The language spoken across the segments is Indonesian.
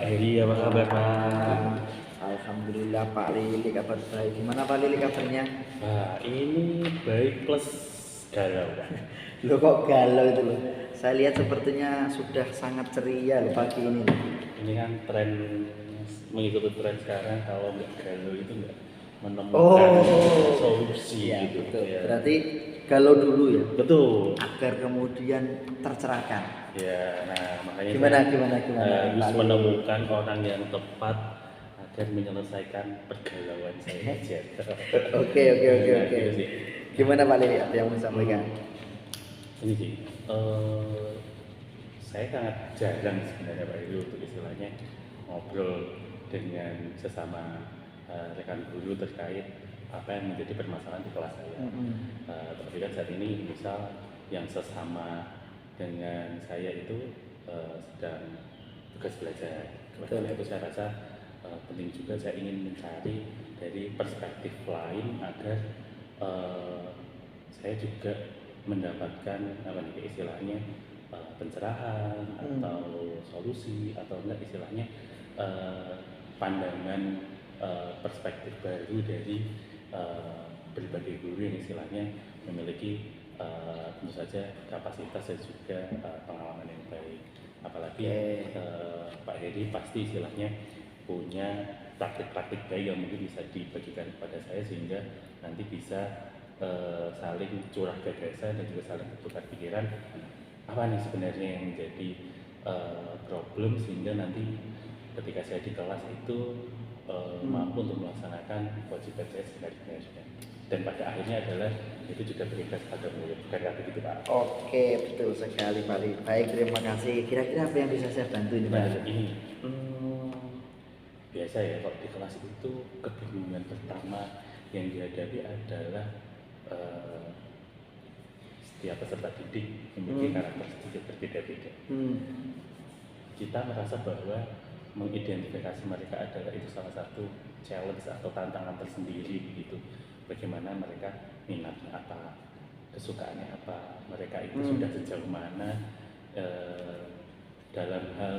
Heri, apa kabar Pak? Alhamdulillah Pak Lili kabar baik. Gimana Pak Lili kabarnya? Ini baik plus galau Pak. Loh kok galau itu loh? Saya lihat sepertinya sudah sangat ceria loh pagi ini. Ini kan tren, mengikuti tren sekarang, kalau nggak galau itu nggak menemukan solusi Ya, gitu betul. ya. Berarti galau dulu ya, Betul. agar kemudian tercerahkan. Ya, nah makanya Gimana harus Pak Lili? menemukan orang yang tepat agar menyelesaikan pergalauan saya aja. Oke. Nah, gitu sih. Gimana Pak Lili? Ada yang mau sampaikan? Ini sih, saya sangat jarang sebenarnya Pak Heru untuk istilahnya ngobrol dengan sesama rekan guru terkait apa yang menjadi permasalahan di kelas saya. Tapi kan saat ini misal yang sesama dengan saya itu sedang tugas belajar. Karena itu saya rasa penting juga saya ingin mencari dari perspektif lain agar saya juga mendapatkan apa nih istilahnya pencerahan atau solusi atau enggak istilahnya pandangan perspektif baru dari berbagai guru yang istilahnya memiliki tentu saja kapasitas dan juga pengalaman yang baik. Apalagi Pak Heri pasti istilahnya punya praktik-praktik baik yang mungkin bisa dibagikan kepada saya sehingga nanti bisa saling curah gagasan dan juga saling bertukar pikiran apa nih sebenarnya yang menjadi problem sehingga nanti ketika saya di kelas itu mampu untuk melaksanakan kewajiban saya sebenarnya dan pada akhirnya adalah itu juga berimbas pada murid karena begitu Pak. Oke, betul sekali Pak Lili. Baik, terima kasih. Kira-kira apa yang bisa saya bantu ini Pak Nah, Lili? ini biasa ya kalau di kelas itu kebingungan pertama yang dihadapi adalah setiap peserta didik memiliki karakteristik berbeda-beda. Kita merasa bahwa mengidentifikasi mereka adalah itu salah satu challenge atau tantangan tersendiri gitu. Bagaimana mereka minatnya apa, kesukaannya apa, mereka itu sudah sejauh mana dalam hal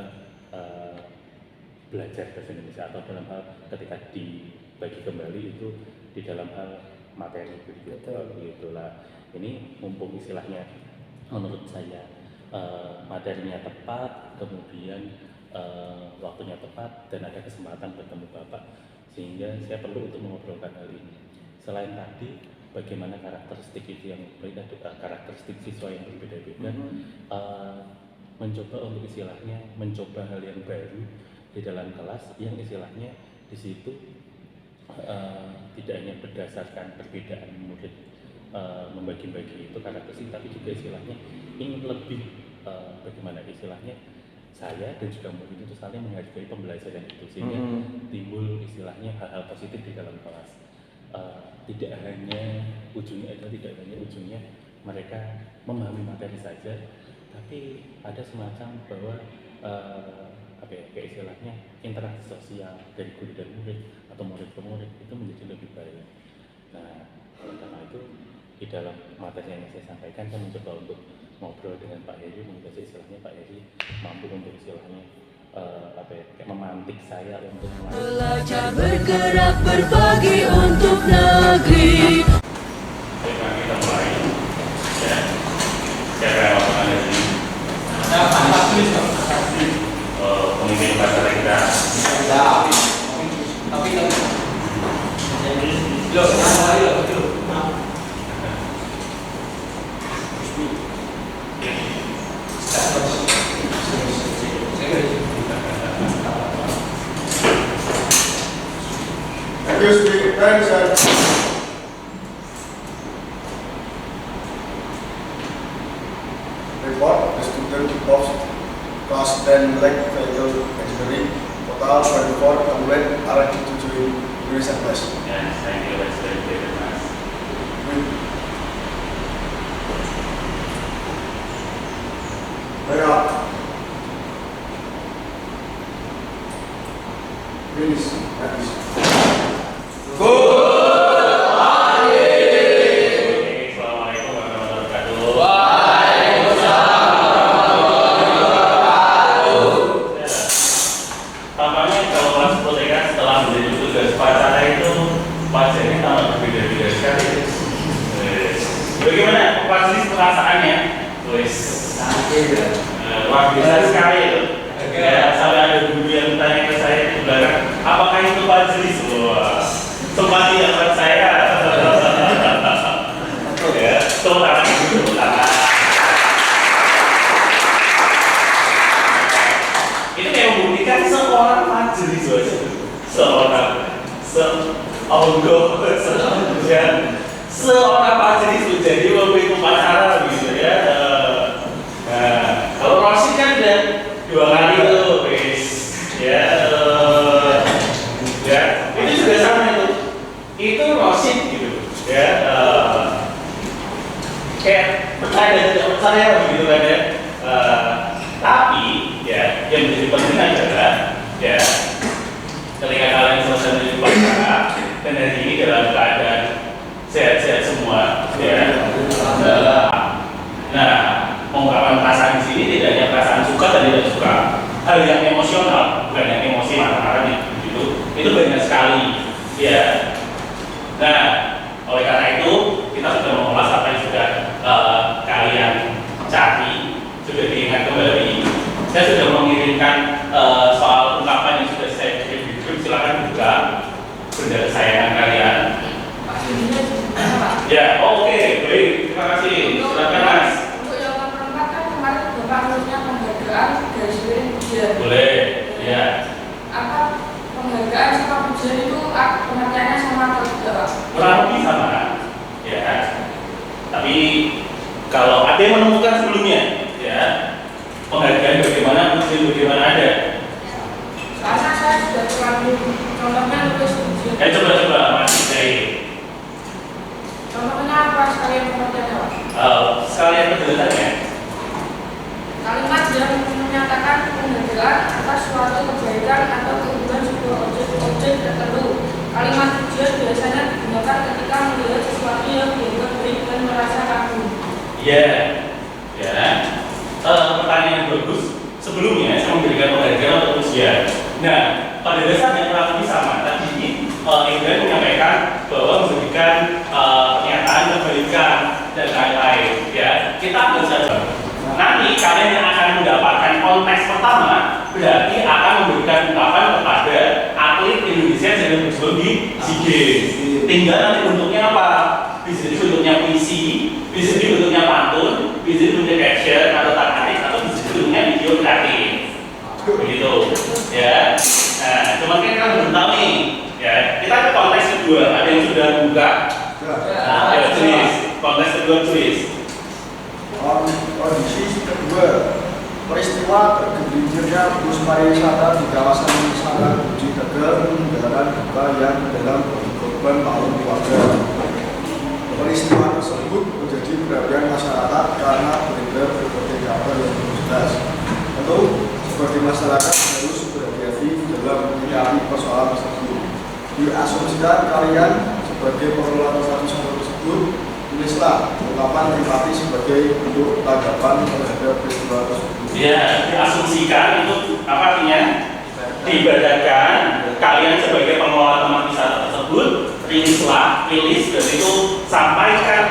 belajar bahasa Indonesia atau dalam hal ketika dibagi kembali itu di dalam hal materi begitulah. Ini mumpung istilahnya menurut saya materinya tepat, kemudian waktunya tepat dan ada kesempatan bertemu Bapak sehingga saya perlu untuk mengobrolkan hal ini. Selain tadi bagaimana karakteristik itu yang karakteristik siswa yang berbeda-beda, mencoba untuk istilahnya mencoba hal yang baru di dalam kelas yang istilahnya di situ tidak hanya berdasarkan perbedaan murid membagi-bagi itu karakteristik, tapi juga istilahnya ingin lebih bagaimana istilahnya saya dan juga murid itu saling menghargai pembelajaran itu sehingga timbul istilahnya hal-hal positif di dalam kelas. Tidak hanya ujungnya mereka memahami materi saja, tapi ada semacam bahwa kayak istilahnya interaksi sosial dari guru dan murid atau murid ke murid itu menjadi lebih baik. Nah, oleh karena itu di dalam materi yang saya sampaikan saya mencoba untuk ngobrol dengan Pak Heri, mungkin istilahnya Pak Heri mampu untuk istilahnya kayak memantik saya untuk belajar bergerak berbagi untuk negeri. Kita mulai ya. Cara awalnya ini. Mungkin bahasa kita. Tapi lo Excuse me, attention. Report the student of class 10 leg vehicle engineering total 24 complete are to join Indonesia class. Ya, saya kira sudah Mas. Hurry up. Finish. Assalamualaikum warahmatullahi wabarakatuh. seorang majelis seorang seorang majelis menjadi pemimpin upacara gitu ya. Nah, kalau Rosid kan udah 2 kali tuh, guys. Ya, ya, itu juga sama itu. Itu Rosid gitu, ya. Kayak percaya dan tidak percaya begitu kan ya. Tapi ya yang menjadi penting adalah ya ketika kalian selesai menjadi upacara dan hari ini dalam keadaan sehat-sehat semua ya. Nah, mengungkapkan perasaan di sini tidak hanya perasaan suka dan tidak suka, hal yang emosional bukan yang emosi marah-marah itu banyak sekali ya. Nah, oleh karena itu kita sudah mengulas apa yang sudah kalian cari, sudah diingat kembali. Saya sudah mengirimkan soal ungkapan yang sudah saya kirim. Silakan buka benda kesayangan kalian. Ya, oke, baik, terima kasih. Silakan Mas. Untuk jawaban perempat kan kemarin Bapak nulisnya penghargaan garis miring pujian. Boleh, ya. Apa penghargaan sama pujian itu pengertiannya sama atau tidak, Pak? Kurang lebih sama, ya. Tapi kalau ada yang menemukan sebelumnya, ya, penghargaan bagaimana, pujian bagaimana ada. Soalnya saya sudah terlalu contohnya nulis pujian. Coba Mas Jai. Contohnya apa sekalian pengertiannya, Pak? Sekalian penjelasannya. Kalimat yang menyatakan penghargaan atas suatu kebaikan atau keunggulan sebuah objek tertentu. Kalimat pujian biasanya digunakan ketika melihat sesuatu yang dianggap baik dan merasa kagum. Ya, ya. Pertanyaan yang bagus. Sebelumnya saya memberikan penghargaan untuk pujian. Nah, pada dasarnya kurang lebih sama. Tadi Ibrahim menyampaikan bahwa memberikan pernyataan kebaikan dan lain-lain. Ya, kita ambil saja. Nanti kalian yang akan mendapatkan konteks pertama berarti akan memberikan ungkapan kepada atlet Indonesia yang sedang berjuang di SEA Games. Tinggal nanti bentuknya apa? Bisa jadi bentuknya puisi, bisa jadi bentuknya pantun, bisa jadi bentuknya caption atau takatik, atau bisa jadi bentuknya video kreatif. Begitu, ya. Nah, cuman kan kalian belum tahu nih, ya. Kita ke konteks kedua. Ada yang sudah buka? Nah, ya, tulis. Konteks kedua tulis. Kondisi kedua, peristiwa tergelincirnya bus pariwisata di kawasan wisata Guji Tegal meninggalkan duka yang dalam korban maupun keluarga. Peristiwa tersebut menjadi perhatian masyarakat karena beredar berbagai kabar yang belum jelas. Tentu, sebagai masyarakat harus berhati-hati dalam menyikapi persoalan tersebut. Diasumsikan kalian sebagai pengelola tempat wisata tersebut, tulislah ungkapan empati sebagai bentuk tanggapan terhadap peristiwa tersebut. Ya, diasumsikan itu apa artinya? Diibadahkan kalian sebagai pengelola tempat wisata tersebut, rilis dan itu sampaikan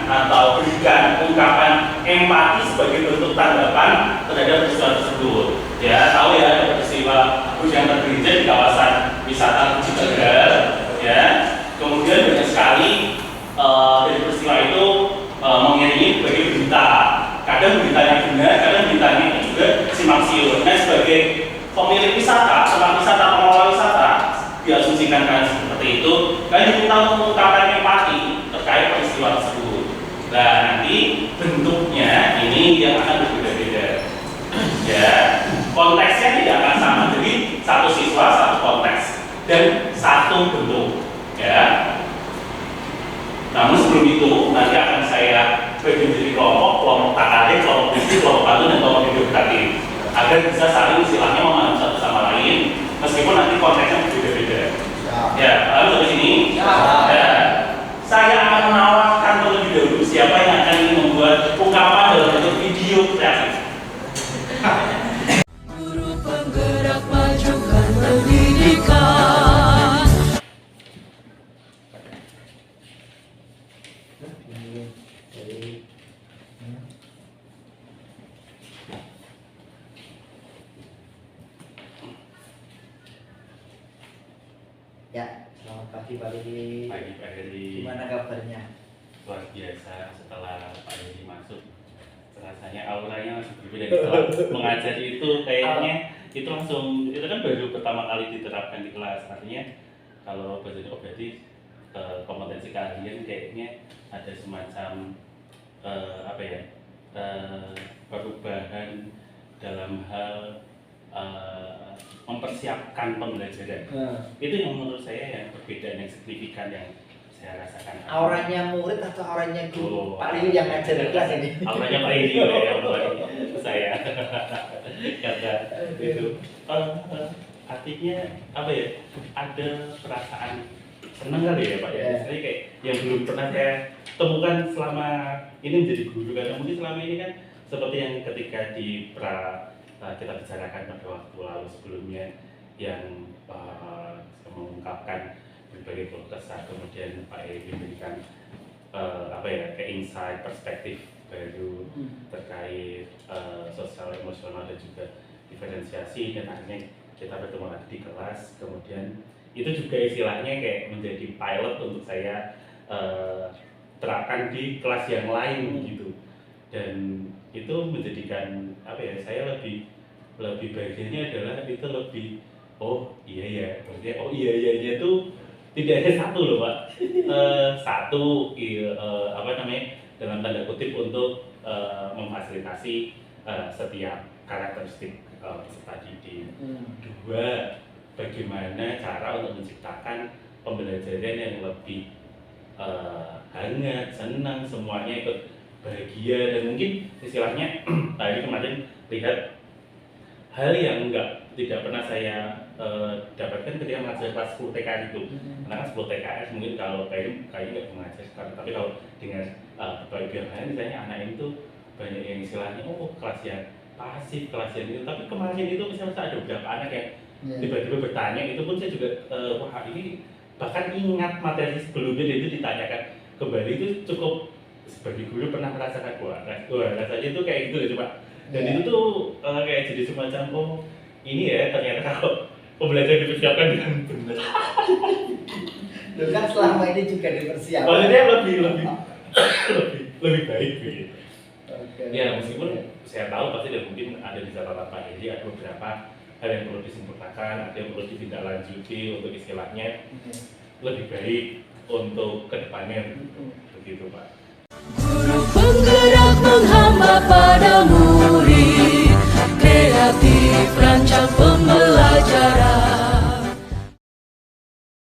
atau berikan ungkapan empati sebagai bentuk tanggapan terhadap peristiwa tersebut. Ya, tahu ya ada peristiwa bus yang tergelincir di kawasan wisata Guji Tegal, ya. Kemudian banyak sekali dari peristiwa itu mengiringi berbagai berita. Kadang beritanya benar, kadang beritanya itu juga simpang siur. Nah, sebagai pemilik wisata, tempat wisata, pengelola wisata, diasumsikan kan seperti itu. Kalian diminta untuk mengungkapkan empati terkait peristiwa tersebut. Nah, nanti bentuknya ini yang akan berbeda-beda. Ya, konteksnya tidak akan sama. Jadi satu siswa satu konteks dan satu bentuk. Ya. Namun sebelum itu nanti akan saya bagi menjadi kelompok takatik, kelompok bisnis, kelompok pantun dan kelompok video kreatif agar bisa saling istilahnya memahami satu sama lain meskipun nanti konteksnya berbeda-beda. Ya, lalu sampai sini. Ya. Saya akan menawarkan terlebih dahulu siapa yang akan ingin membuat ungkapan dalam bentuk video kreatif. Guru penggerak majukan pendidikan. Ya, selamat pagi Pak Hedi. Pagi Pak Hedi. Gimana kabarnya? Luar biasa setelah Pak Hedi masuk rasanya auranya langsung berbeda setelah mengajar itu kayaknya itu langsung itu kan baru pertama kali diterapkan di kelas, artinya kalau bahasa oh berarti kompetensi keahlian kayaknya ada semacam apa ya perubahan dalam hal mempersiapkan pembelajaran. Itu yang menurut saya yang perbedaan yang signifikan yang saya rasakan. Auranya murid atau auranya guru? Oh, Pak Liu yang ngajar di kelas ini. Auranya Pak Liu ya, saya. Karena itu artinya apa ya? Ada perasaan senang kali ya Pak ya. Jadi kayak yang belum pernah saya temukan selama ini menjadi guru, karena mungkin selama ini kan seperti yang ketika di kita bicarakan pada waktu lalu sebelumnya yang mengungkapkan berbagai keluh kesah, kemudian Pak Edi memberikan apa ya kayak insight perspektif baru terkait sosial emosional dan juga diferensiasi, dan akhirnya kita bertemu lagi di kelas. Kemudian itu juga istilahnya kayak menjadi pilot untuk saya terapkan di kelas yang lain gitu, dan itu menjadikan apa ya saya lebih bagiannya adalah itu lebih oh iya ya maksudnya oh iya itu tidak ada satu loh Pak satu apa namanya dalam tanda kutip untuk memfasilitasi setiap karakteristik peserta didik. Dua, bagaimana cara untuk menciptakan pembelajaran yang lebih hangat, senang, semuanya ikut bahagia, dan mungkin istilahnya tadi kemarin lihat hal yang tidak pernah saya dapatkan ketika mengajar kelas 10 TK itu. Karena kan 10 TKS mungkin kalau kayaknya nggak mengajar sekarang, tapi kalau dengan berbagai hal misalnya anak ini tuh banyak yang istilahnya oh kelas yang pasif, kelas yang itu. Tapi kemarin itu misalnya ada beberapa anak yang tiba-tiba bertanya, itu pun saya juga wah ini bahkan ingat materi sebelumnya itu ditanyakan kembali, itu cukup sebagai guru pernah merasakan wah rasanya itu kayak gitu ya Pak. Dan itu tuh kayak jadi semacam oh ini ya ternyata kalau pembelajaran dipersiapkan dengan benar. Loh kan selama ini juga dipersiapkan. Maksudnya lebih baik gitu. Okay. Ya meskipun saya tahu pasti ada mungkin ada di catatan Pak Edi ada beberapa hal yang perlu disempurnakan, ada yang perlu ditindaklanjuti untuk istilahnya lebih baik untuk kedepannya begitu Pak. Guru penggerak menghamba pada murid, kreatif rancang pembelajaran.